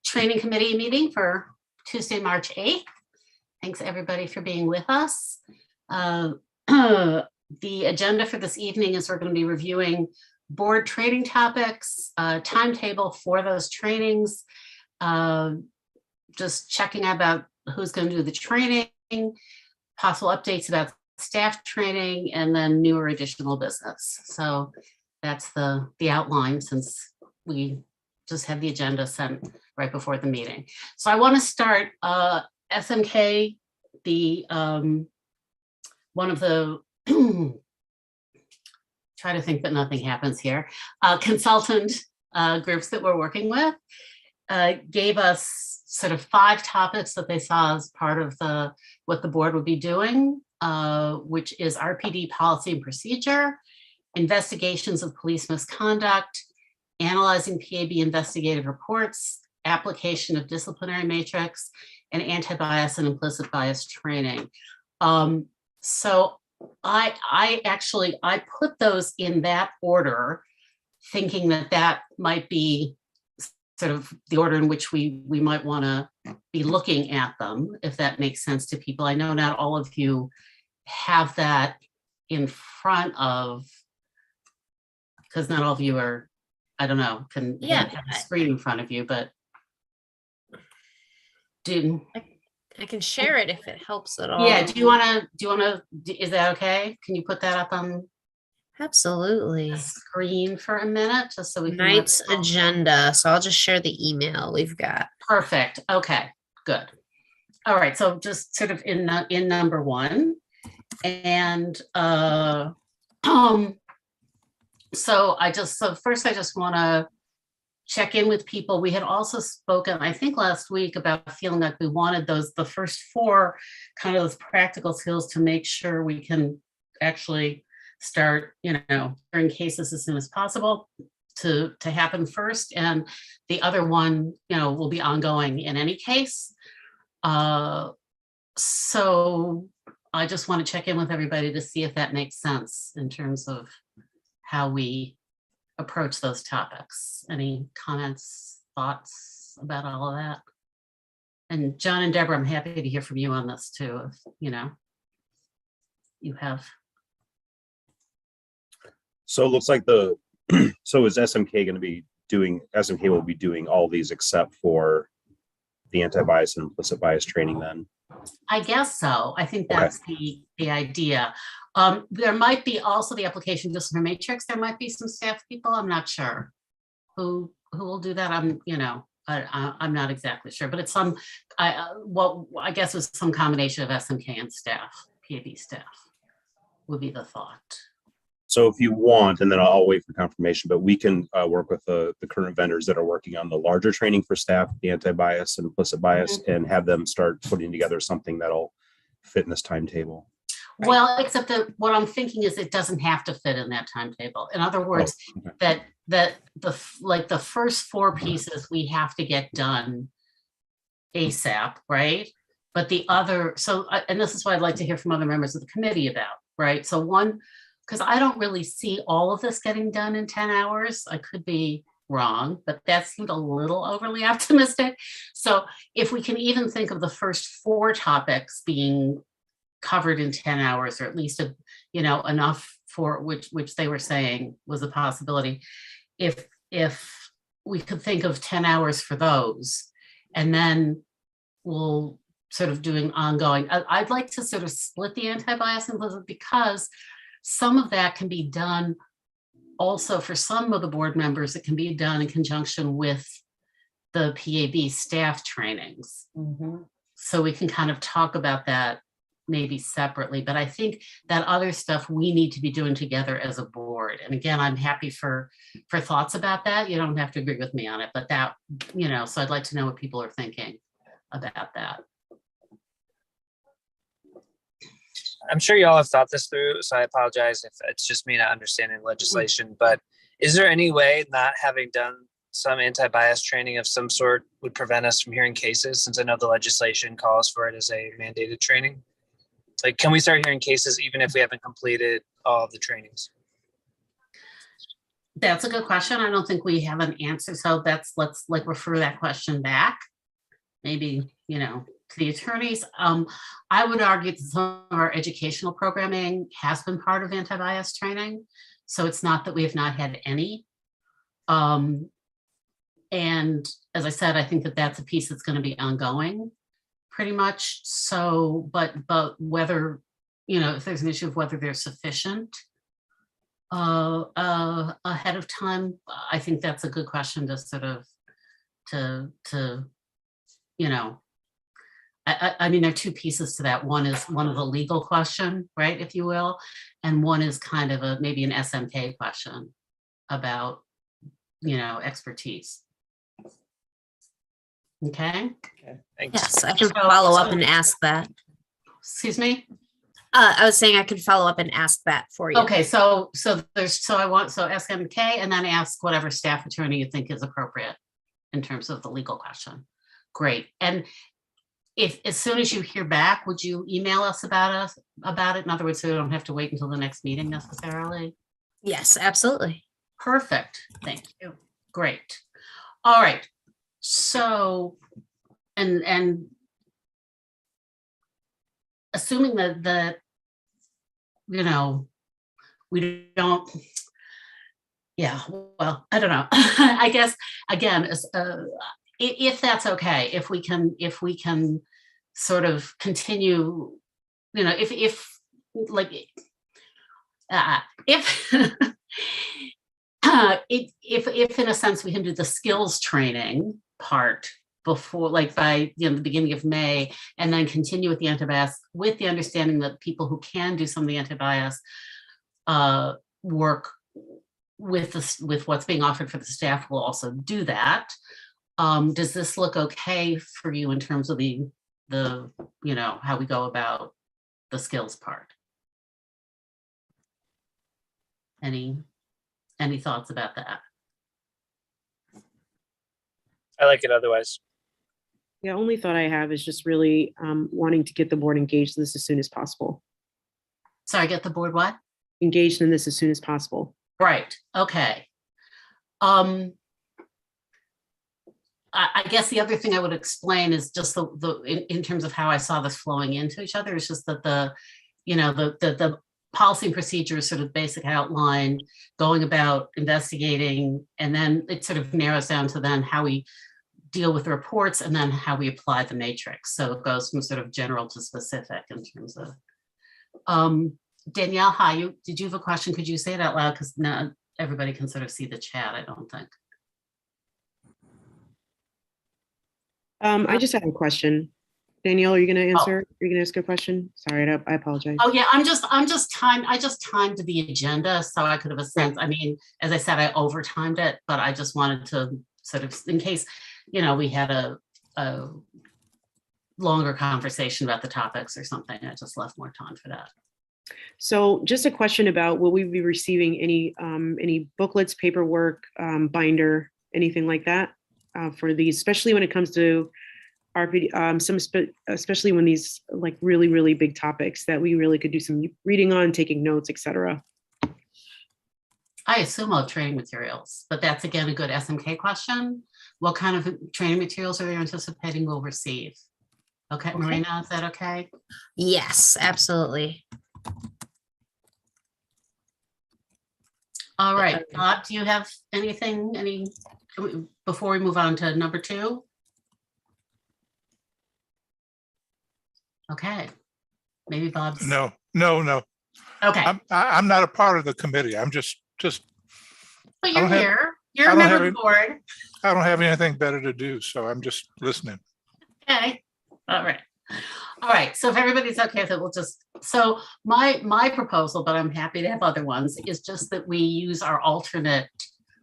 training committee meeting for Tuesday, March 8th. Thanks everybody for being with us. The agenda for this evening is we're going to be reviewing board training topics, timetable for those trainings, just checking about who's going to do the training, possible updates about staff training, and then new or additional business. So that's the outline, since we just had the agenda sent right before the meeting. So I want to start SMK, the one of the try to think that nothing happens here, consultant groups that we're working with gave us sort of 5 topics that they saw as part of what the board would be doing, which is RPD policy and procedure, investigations of police misconduct, analyzing PAB investigative reports, application of disciplinary matrix, and anti-bias and implicit bias training. So I put those in that order, thinking that might be sort of the order in which we might want to be looking at them, if that makes sense to people. I know not all of you have that in front of, because not all of you are, I don't know, can have a screen in front of you, but I can share it if it helps at all. Yeah, do you want to, is that okay? Can you put that up on Absolutely the screen for a minute, just so we can tonight's agenda? So I'll just share the email we've got. Perfect. Okay, good. All right, so just sort of in number 1, and so first I just want to check in with people. We had also spoken, I think last week, about feeling like we wanted the first 4 kind of those practical skills to make sure we can actually start, hearing cases as soon as possible to happen first. And the other one, will be ongoing in any case. So I just want to check in with everybody to see if that makes sense in terms of how we approach those topics. Any comments, thoughts about all of that? And John and Deborah, I'm happy to hear from you on this too, if you have. So it looks like so is SMK going to be doing, SMK will be doing all these except for the anti-bias and implicit bias training then? I guess so. I think that's the idea. There might be also the application just for matrix. There might be some staff people. I'm not sure who will do that. I'm not exactly sure, but it's I guess it was some combination of SMK and staff, PAB staff would be the thought. So if you want, and then I'll wait for confirmation, but we can work with the current vendors that are working on the larger training for staff, the anti-bias and implicit bias, and have them start putting together something that'll fit in this timetable. Well, except that what I'm thinking is it doesn't have to fit in that timetable. In other words, that the first 4 pieces we have to get done ASAP, right? But the other, and this is what I'd like to hear from other members of the committee about, right? So one, because I don't really see all of this getting done in 10 hours. I could be wrong, but that seemed a little overly optimistic. So if we can even think of the first 4 topics being covered in 10 hours, or at least enough for which they were saying was a possibility, if we could think of 10 hours for those, and then we'll sort of doing ongoing. I'd like to sort of split the anti-bias implicit, because some of that can be done also for some of the board members. It can be done in conjunction with the PAB staff trainings. So we can kind of talk about that maybe separately, but I think that other stuff we need to be doing together as a board. And again, I'm happy for thoughts about that. You don't have to agree with me on it, but that, so I'd like to know what people are thinking about that. I'm sure you all have thought this through, so I apologize if it's just me not understanding legislation, but is there any way not having done some anti-bias training of some sort would prevent us from hearing cases, since I know the legislation calls for it as a mandated training? Like, can we start hearing cases even if we haven't completed all of the trainings? That's a good question. I don't think we have an answer. So let's like refer that question back. Maybe, to the attorneys. I would argue that some of our educational programming has been part of anti-bias training. So it's not that we have not had any. And as I said, I think that that's a piece that's going to be ongoing pretty much. So, but whether, if there's an issue of whether they're sufficient ahead of time, I think that's a good question to sort of, I mean, there are two pieces to that. One is one of a legal question, right, if you will, and one is kind of maybe an SMK question about, expertise. Okay. Thanks. Yes, I could follow up and ask that. Excuse me. I was saying I could follow up and ask that for you. Okay, so I want SMK and then ask whatever staff attorney you think is appropriate in terms of the legal question. Great. And if as soon as you hear back, would you email us about it? In other words, so we don't have to wait until the next meeting necessarily. Yes, absolutely. Perfect. Thank you. Great. All right. So, and assuming that we don't, yeah, well, I don't know. I guess, again, if that's okay, if we can sort of continue, if in a sense we can do the skills training part before, like by the beginning of May, and then continue with the anti-bias, with the understanding that people who can do some of the anti-bias work with what's being offered for the staff will also do that. Does this look okay for you in terms of the how we go about the skills part? Any thoughts about that? I like it otherwise. Yeah, only thought I have is just really wanting to get the board engaged in this as soon as possible. Sorry, get the board what? Engaged in this as soon as possible. Right. Okay. I guess the other thing I would explain is just in terms of how I saw this flowing into each other is just that the policy and procedure is sort of basic outline, going about investigating, and then it sort of narrows down to then how we deal with the reports and then how we apply the matrix. So it goes from sort of general to specific in terms of. Danielle, hi, did you have a question? Could you say it out loud? Because not everybody can sort of see the chat, I don't think. I just have a question. Danielle, are you going to answer? Are you going to ask a question? Sorry, I apologize. Oh yeah, I just timed the agenda so I could have a sense. I mean, as I said, I overtimed it, but I just wanted to sort of, in case, we had a longer conversation about the topics or something, I just left more time for that. So just a question about, will we be receiving any booklets, paperwork, binder, anything like that for these, especially when it comes to RPD, especially when these like really, really big topics that we really could do some reading on, taking notes, etc. I assume I'll have training materials, but that's again a good SMK question. What kind of training materials are you anticipating we'll receive? Okay, Marina, is that okay? Yes, absolutely. All right, Bob, do you have anything, before we move on to number 2? Okay, maybe Bob's. No. Okay, I'm not a part of the committee. I'm just. but you're here. You're a member of the board. I don't have anything better to do, so I'm just listening. Okay, all right. So if everybody's okay with it, we'll just, so my proposal, but I'm happy to have other ones, is just that we use our alternate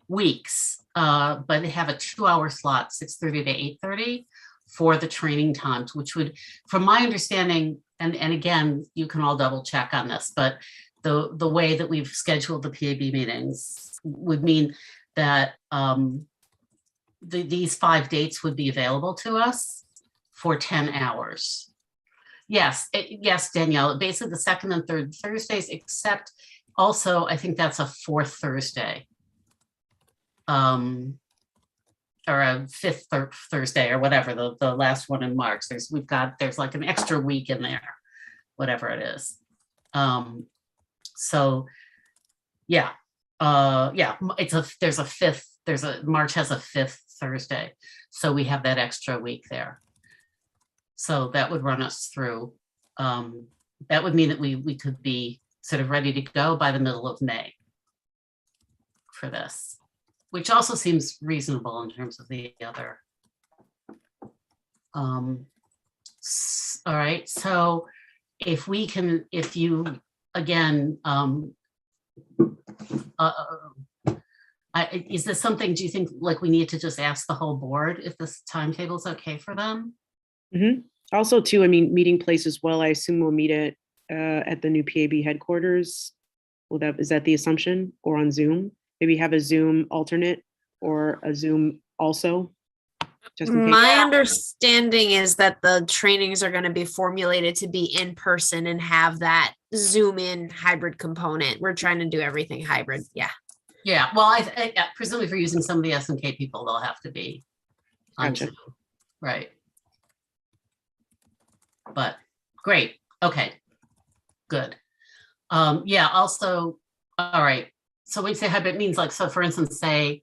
weeks, but have a 2-hour slot, 6:30 to 8:30 for the training times, which would, from my understanding, and again, you can all double check on this, but the way that we've scheduled the PAB meetings would mean that these 5 dates would be available to us for 10 hours. Yes, yes, Danielle, basically the second and third Thursdays, except also, I think that's a 4th Thursday. or a fifth Thursday or whatever, the last one in March. There's like an extra week in there, whatever it is. So yeah, March has a fifth Thursday. So we have that extra week there. So that would run us through. That would mean that we could be sort of ready to go by the middle of May for this, which also seems reasonable in terms of the other. All right, so if you, again, is this something, do you think like we need to just ask the whole board if this timetable is okay for them? Mm-hmm. Also, too, I mean, meeting place as well. I assume we'll meet at the new PAB headquarters. Is that the assumption, or on Zoom? Maybe have a Zoom alternate or a Zoom also. Just in case. My understanding is that the trainings are going to be formulated to be in person and have that Zoom in hybrid component. We're trying to do everything hybrid. Yeah. Yeah. Well, I presumably for using some of the SMK people, they'll have to be on Gotcha. Zoom. Right. But great. Okay. Good. Yeah. Also, all right. So when you say hybrid, it means like, so for instance, say,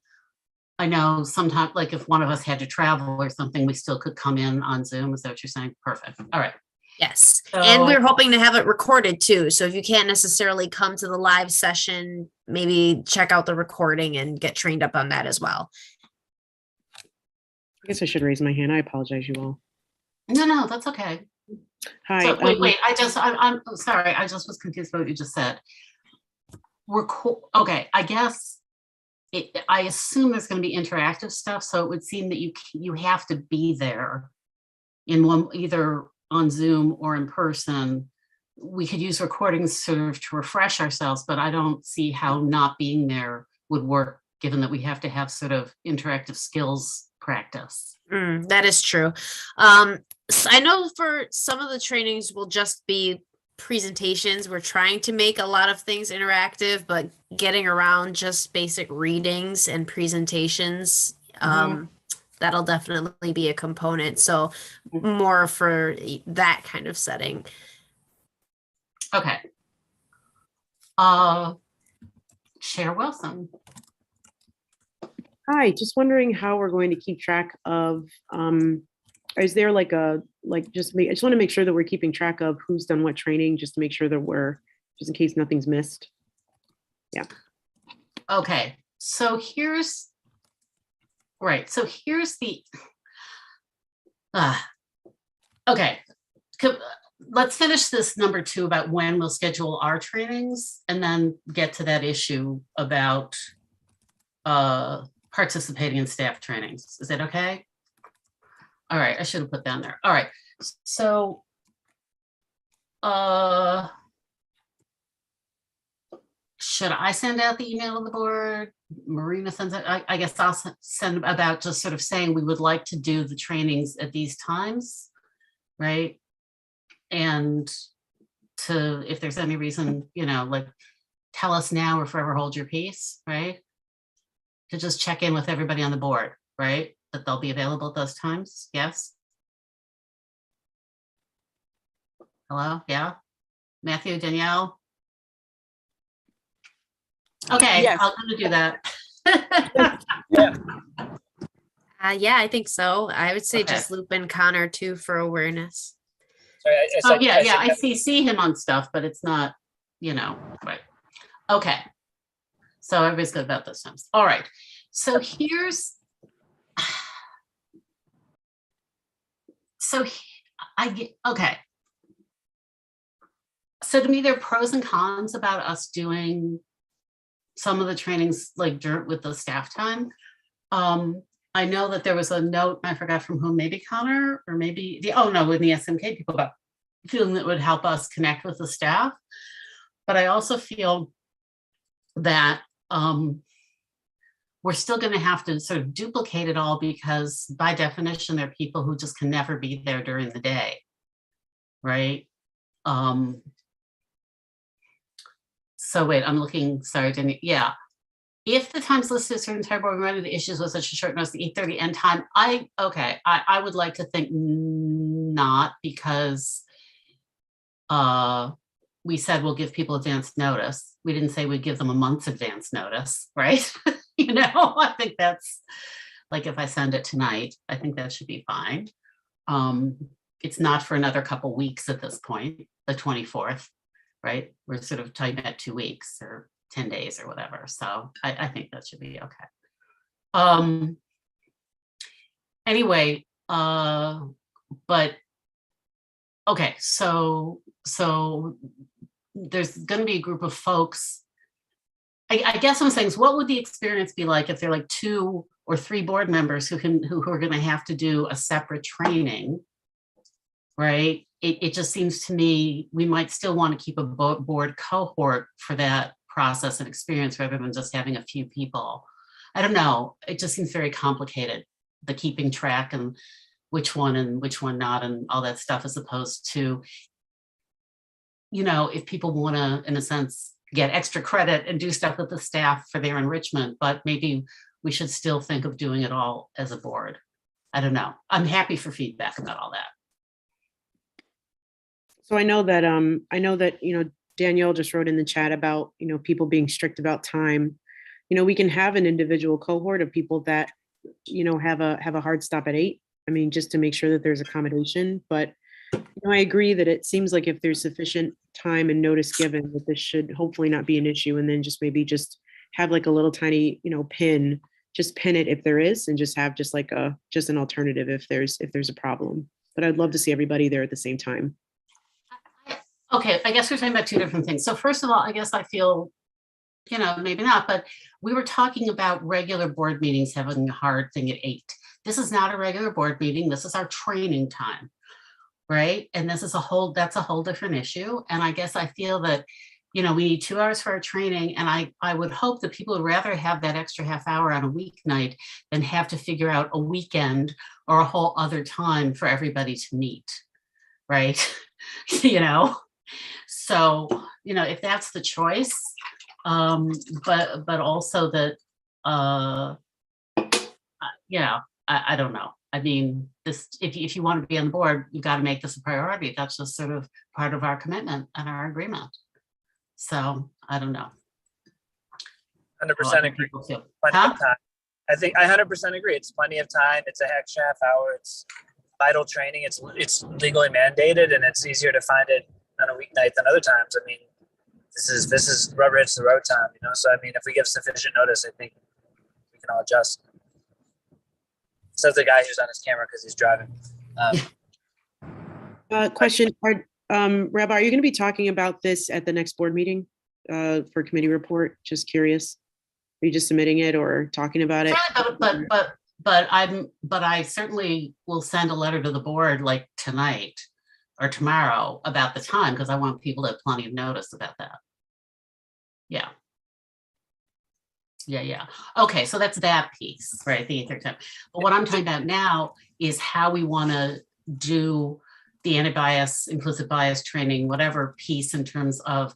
I know sometimes, like if one of us had to travel or something, we still could come in on Zoom. Is that what you're saying? Perfect. All right. Yes. So- And we're hoping to have it recorded too. So if you can't necessarily come to the live session, maybe check out the recording and get trained up on that as well. I guess I should raise my hand. I apologize, you all. No, that's okay. Hi. So wait, I'm sorry. I just was confused by what you just said. Okay, I guess I assume there's going to be interactive stuff, so it would seem that you have to be there in one, either on Zoom or in person. We could use recordings sort of to refresh ourselves, but I don't see how not being there would work, given that we have to have sort of interactive skills practice. That is true. So I know for some of the trainings will just be presentations. We're trying to make a lot of things interactive, but getting around just basic readings and presentations, that'll definitely be a component. So more for that kind of setting. Okay. Chair Wilson. Hi, just wondering how we're going to keep track of, is there like I just want to make sure that we're keeping track of who's done what training, just to make sure that just in case nothing's missed. Yeah. Okay, so here's the, okay. Let's finish this number 2 about when we'll schedule our trainings and then get to that issue about participating in staff trainings. Is that okay? All right, I should have put down there. All right, so should I send out the email to the board? Marina sends it. I guess I'll send about just sort of saying we would like to do the trainings at these times, right? And if there's any reason, like tell us now or forever hold your peace, right? To just check in with everybody on the board, right? That they'll be available at those times. Yes. Hello. Yeah. Matthew, Danielle. Okay. Yes. I'm going to do that. Yeah, I think so. I would say Okay. just loop in Connor too for awareness. Sorry, I see him on stuff, but it's not, right. Okay. So everybody's good about those times. All right. So here's, okay. So to me, there are pros and cons about us doing some of the trainings like with the staff time. I know that there was a note, I forgot from whom, maybe Connor or maybe with the SMK people about feeling that would help us connect with the staff. But I also feel that we're still going to have to sort of duplicate it all because by definition, there are people who just can never be there during the day, right? So wait, I'm looking, sorry, yeah. if the times listed as certain entire board reminded the issues was such a short notice, the 8:30 end time, I would like to think not, because we said we'll give people advance notice. We didn't say we'd give them a month's advance notice, right? You know, I think that's like, if I send it tonight, I think that should be fine. It's not for another couple weeks at this point, the 24th, right? We're sort of talking about 2 weeks or 10 days or whatever. So I think that should be okay. Anyway, but okay, so there's going to be a group of folks. I guess what I'm saying is, what would the experience be like if there are like 2 or 3 board members who are going to have to do a separate training, right? It just seems to me we might still want to keep a board cohort for that process and experience rather than just having a few people. I don't know. It just seems very complicated, the keeping track and which one not and all that stuff, as opposed to, you know, if people want to, in a sense, get extra credit and do stuff with the staff for their enrichment, but maybe we should still think of doing it all as a board. I don't know. I'm happy for feedback about all that. So I know that, you know, Danielle just wrote in the chat about, you know, people being strict about time. You know, we can have an individual cohort of people that, you know, have a hard stop at 8. I mean, just to make sure that there's accommodation. But, you know, I agree that it seems like if there's sufficient time and notice given, that this should hopefully not be an issue. And then just maybe just have like a little tiny, you know, just pin it if there is, and just have just like just an alternative if there's a problem. But I'd love to see everybody there at the same time. Okay, I guess we're talking about 2 different things. So first of all, I guess I feel, you know, maybe not, but we were talking about regular board meetings having a hard thing at 8. This is not a regular board meeting. This is our training time, right? And that's a whole different issue. And I guess I feel that, you know, we need 2 hours for our training. And I would hope that people would rather have that extra half hour on a weeknight than have to figure out a weekend or a whole other time for everybody to meet, right? You know? So, you know, if that's the choice, but also that, yeah, I don't know. I mean, this, if you want to be on the board, you've got to make this a priority. That's just sort of part of our commitment and our agreement. So I don't know. 100% agree. Plenty of time. I think I 100% agree. It's plenty of time. It's an extra half hour. It's vital training. It's legally mandated, and it's easier to find it on a weeknight than other times. I mean, this is rubber hits the road time, you know. So I mean, if we give sufficient notice, I think we can all adjust. Says the guy who's on his camera because he's driving. Question, Rabbi, are you going to be talking about this at the next board meeting for committee report? Just curious. Are you just submitting it or talking about it? But I certainly will send a letter to the board like tonight or tomorrow about the time, because I want people to have plenty of notice about that. Yeah. Okay, so that's that piece, right? The 8:30 time. But what I'm talking about now is how we want to do the anti-bias, implicit bias training, whatever piece, in terms of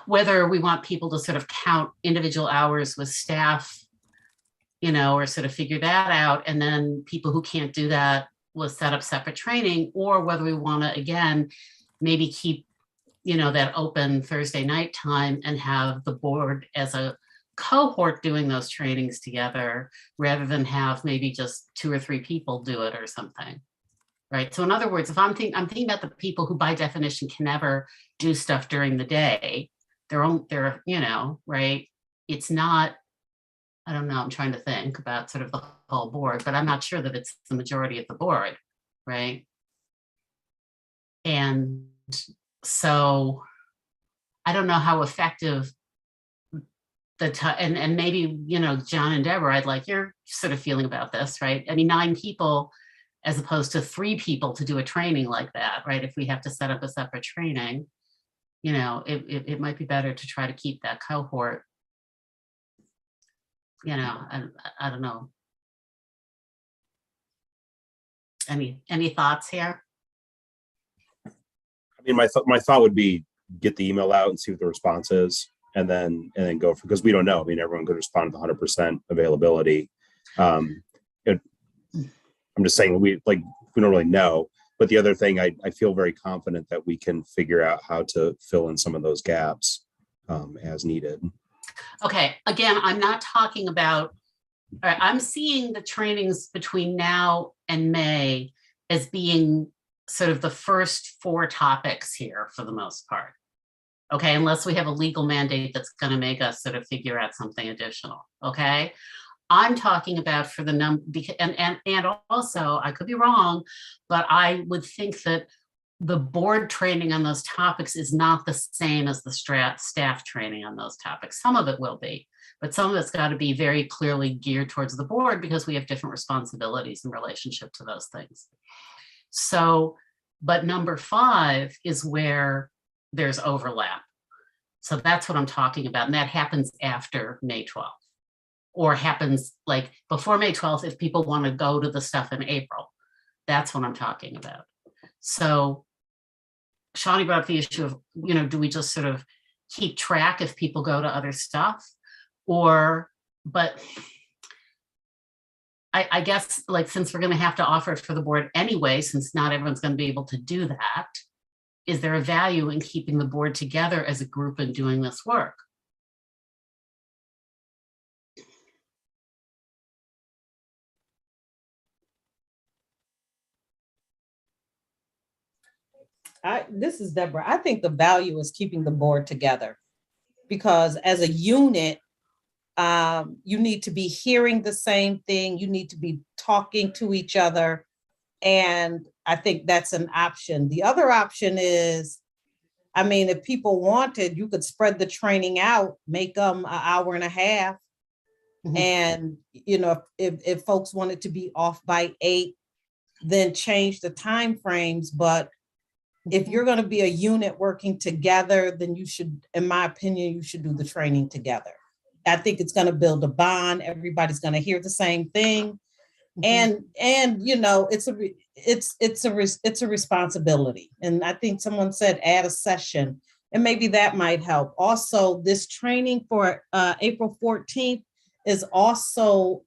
whether we want people to sort of count individual hours with staff, you know, or sort of figure that out. And then people who can't do that will set up separate training, or whether we want to, again, maybe keep, you know, that open Thursday night time and have the board as a cohort doing those trainings together, rather than have maybe just 2 or 3 people do it or something. Right. So in other words, if I'm thinking about the people who by definition can never do stuff during the day, they're, you know, right. It's not, I don't know, I'm trying to think about sort of the whole board, but I'm not sure that it's the majority of the board, right? And so I don't know how effective and maybe, you know, John and Deborah, I'd like your sort of feeling about this, right? I mean, 9 people as opposed to 3 people to do a training like that, right? If we have to set up a separate training, you know, it might be better to try to keep that cohort. You know, I don't know. Any thoughts here? I mean, my thought would be get the email out and see what the response is, then go for, because we don't know. I mean, everyone could respond with 100% availability. I'm just saying we don't really know. But the other thing, I feel very confident that we can figure out how to fill in some of those gaps as needed. Okay, again, I'm not talking about, all right, I'm seeing the trainings between now and May as being sort of the first 4 topics here for the most part. Okay, unless we have a legal mandate that's going to make us sort of figure out something additional. Okay, I'm talking about for the and also I could be wrong, but I would think that the board training on those topics is not the same as the staff training on those topics. Some of it will be, but some of it's got to be very clearly geared towards the board because we have different responsibilities in relationship to those things. So, but number 5 is where there's overlap. So that's what I'm talking about. And that happens after May 12th or happens like before May 12th if people want to go to the stuff in April. That's what I'm talking about. So Shawnee brought up the issue of, do we just sort of keep track if people go to other stuff? But I guess like since we're going to have to offer it for the board anyway, since not everyone's going to be able to do that, is there a value in keeping the board together as a group and doing this work? This is Deborah. I think the value is keeping the board together because as a unit, you need to be hearing the same thing. You need to be talking to each other. And I think that's an option. The other option is, I mean, if people wanted, you could spread the training out, make them an hour and a half. Mm-hmm. And, if folks wanted to be off by 8, then change the time frames. But if you're going to be a unit working together, then you should, in my opinion, you should do the training together. I think it's going to build a bond. Everybody's going to hear the same thing. Mm-hmm. And it's a responsibility. And I think someone said add a session, and maybe that might help. Also, this training for April 14th is also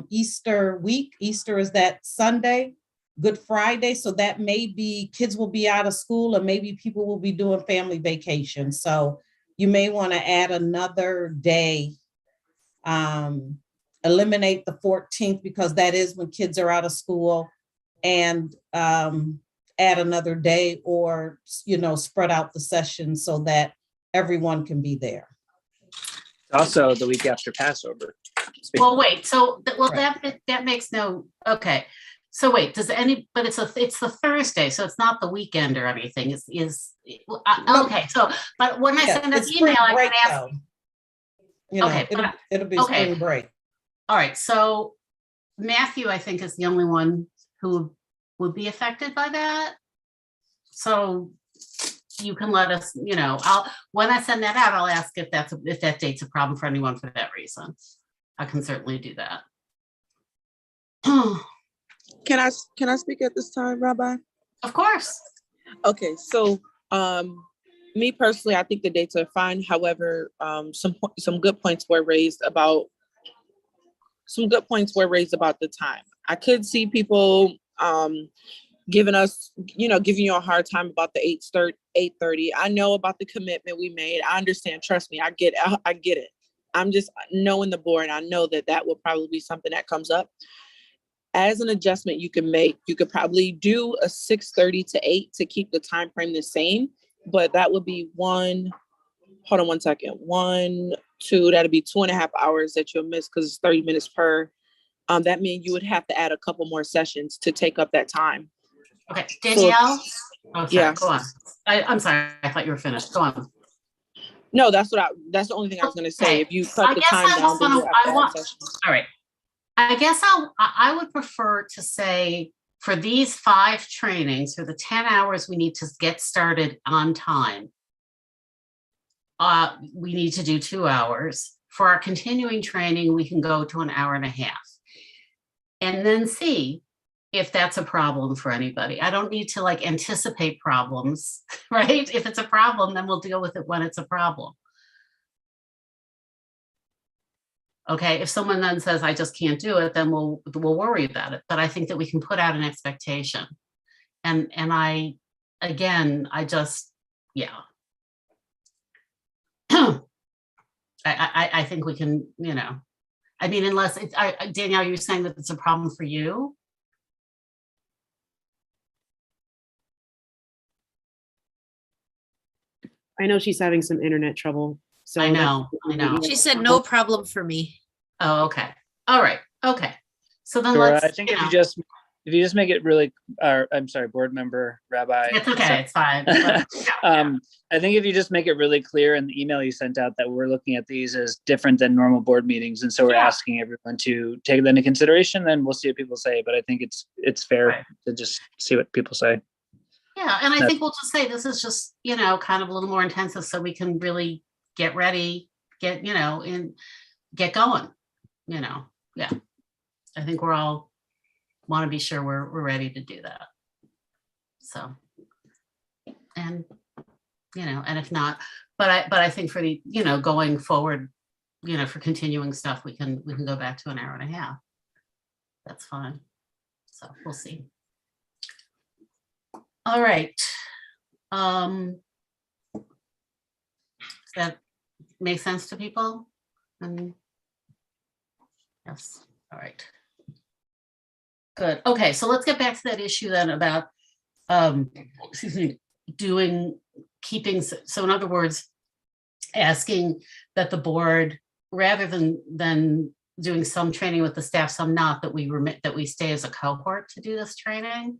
Easter week. Easter is that Sunday. Good Friday, so that maybe kids will be out of school or maybe people will be doing family vacation. So you may want to add another day, eliminate the 14th because that is when kids are out of school, and add another day or, spread out the session so that everyone can be there. Also the week after Passover. Well, wait, so, Right. that makes no, okay. So wait, but it's the Thursday, so it's not the weekend or anything. Okay. So, but when I send an email, I can ask. Okay, it'll be okay. spring break. All right. So Matthew, I think, is the only one who would be affected by that. So you can let us. When I send that out, I'll ask if that date's a problem for anyone for that reason. I can certainly do that. Can I speak at this time, Rabbi? Of course. Okay, so me personally, I think the dates are fine. However, some good points were raised about the time. I could see people giving you a hard time about the 8:30. I know about the commitment we made. I understand. Trust me, I get it. I'm just knowing the board. I know that will probably be something that comes up. As an adjustment you can make, you could probably do a 6:30 to 8 to keep the time frame the same, but that would be hold on 1 second. 1, 2, that'd be 2.5 hours that you'll miss because it's 30 minutes per. That means you would have to add a couple more sessions to take up that time. Okay, Danielle. Yeah. Go on. I'm sorry. I thought you were finished. Go on. No, that's the only thing I was going to say. Okay. If you cut the time down, then you have to add sessions. All right. I guess I would prefer to say for these 5 trainings, for the 10 hours we need to get started on time, we need to do 2 hours. For our continuing training, we can go to an hour and a half. And then see if that's a problem for anybody. I don't need to anticipate problems, right? If it's a problem, then we'll deal with it when it's a problem. Okay, if someone then says, I just can't do it, then we'll worry about it. But I think that we can put out an expectation. And I just, yeah. I think we can, I mean, unless it's, Danielle, you're saying that it's a problem for you? I know she's having some internet trouble. So I know. She said no problem for me. Oh, okay. All right. Okay. So then Dora, let's, I think if you just make it really, I'm sorry, board member Rabbi. it's okay. It's fine. I think if you just make it really clear in the email you sent out that we're looking at these as different than normal board meetings, and so we're asking everyone to take that into consideration, then we'll see what people say. But I think it's fair to just see what people say. Yeah, and I think we'll just say this is just, kind of a little more intensive so we can really get ready, and get going, Yeah. I think we're all want to be sure we're ready to do that. So, and, and if not, but I think for the, going forward, for continuing stuff, we can go back to an hour and a half. That's fine. So we'll see. All right. Does that make sense to people? Yes. All right. Good. Okay. So let's get back to that issue then about, excuse me, keeping. So in other words, asking that the board, rather than doing some training with the staff, some not, that we stay as a cohort to do this training.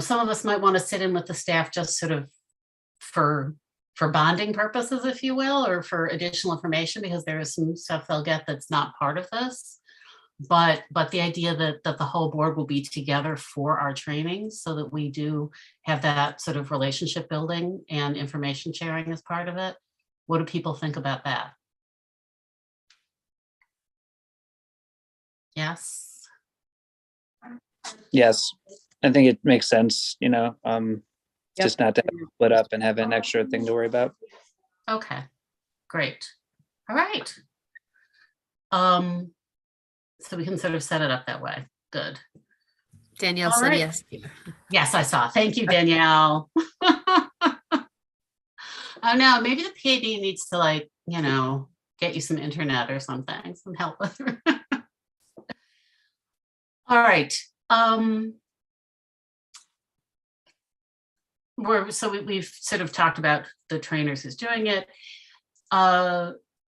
Some of us might want to sit in with the staff just sort of for bonding purposes, if you will, or for additional information, because there is some stuff they'll get that's not part of this. But the idea that the whole board will be together for our trainings, so that we do have that sort of relationship building and information sharing as part of it. What do people think about that? Yes. Yes, I think it makes sense, just not to split up and have an extra thing to worry about. Okay, great. All right. So we can sort of set it up that way. Good. Danielle All said right. yes. Yes, I saw. Thank you, Danielle. Oh no, maybe the PAB needs to get you some internet or something, some help with it. All right. We've sort of talked about the trainers who's doing it.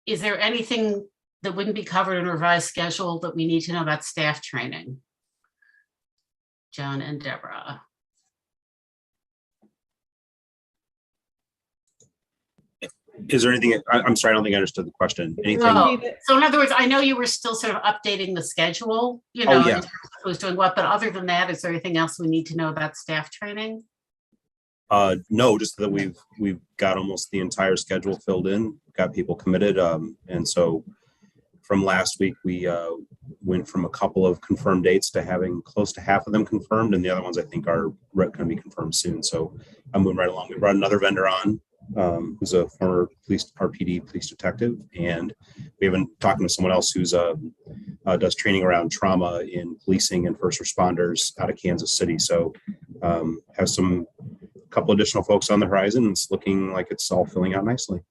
Is there anything that wouldn't be covered in a revised schedule that we need to know about staff training? John and Deborah. Is there anything, I'm sorry, I don't think I understood the question. Anything? No. So in other words, I know you were still sort of updating the schedule, in terms of who's doing what, but other than that, is there anything else we need to know about staff training? No, just that we've got almost the entire schedule filled in, got people committed. And so from last week, we went from a couple of confirmed dates to having close to half of them confirmed. And the other ones I think are going to be confirmed soon. So I'm moving right along. We brought another vendor on, who's a former RPD police detective. And we have been talking to someone else who's does training around trauma in policing and first responders out of Kansas City. So have some couple additional folks on the horizon. It's looking like it's all filling out nicely.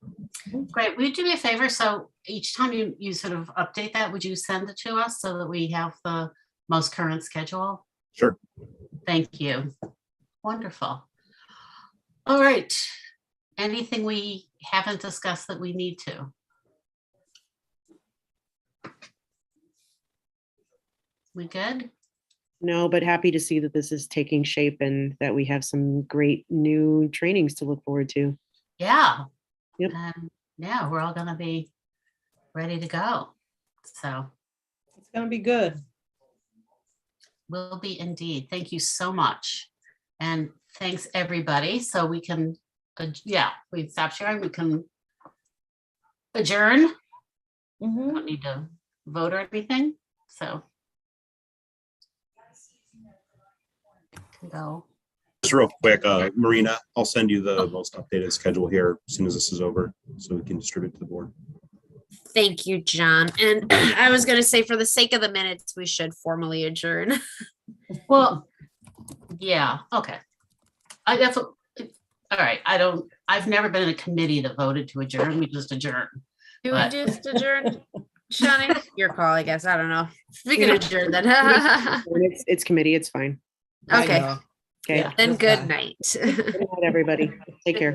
Great. Will you do me a favor? So each time you sort of update that, would you send it to us so that we have the most current schedule? Sure. Thank you. Wonderful. All right. Anything we haven't discussed that we need to? We good? No, but happy to see that this is taking shape and that we have some great new trainings to look forward to. Yeah. Yep. Yeah, we're all going to be ready to go. So It's going to be good. Will be indeed. Thank you so much. And thanks everybody. So we can, we stop sharing. We can adjourn. Mhm. Don't need to vote or anything. So can go. Just real quick, Marina, I'll send you the most updated schedule here as soon as this is over so we can distribute to the board. Thank you, John. And I was going to say, for the sake of the minutes, we should formally adjourn. Well, yeah, okay. That's, all right, I've never been in a committee that voted to adjourn, we just adjourn. Do But- we just adjourn? Shawnee, your call, I guess. I don't know. We can Yeah. adjourn then. It's committee, it's fine. Okay, know. Okay, Yeah. then That's good fine. night. good night, everybody. Take care.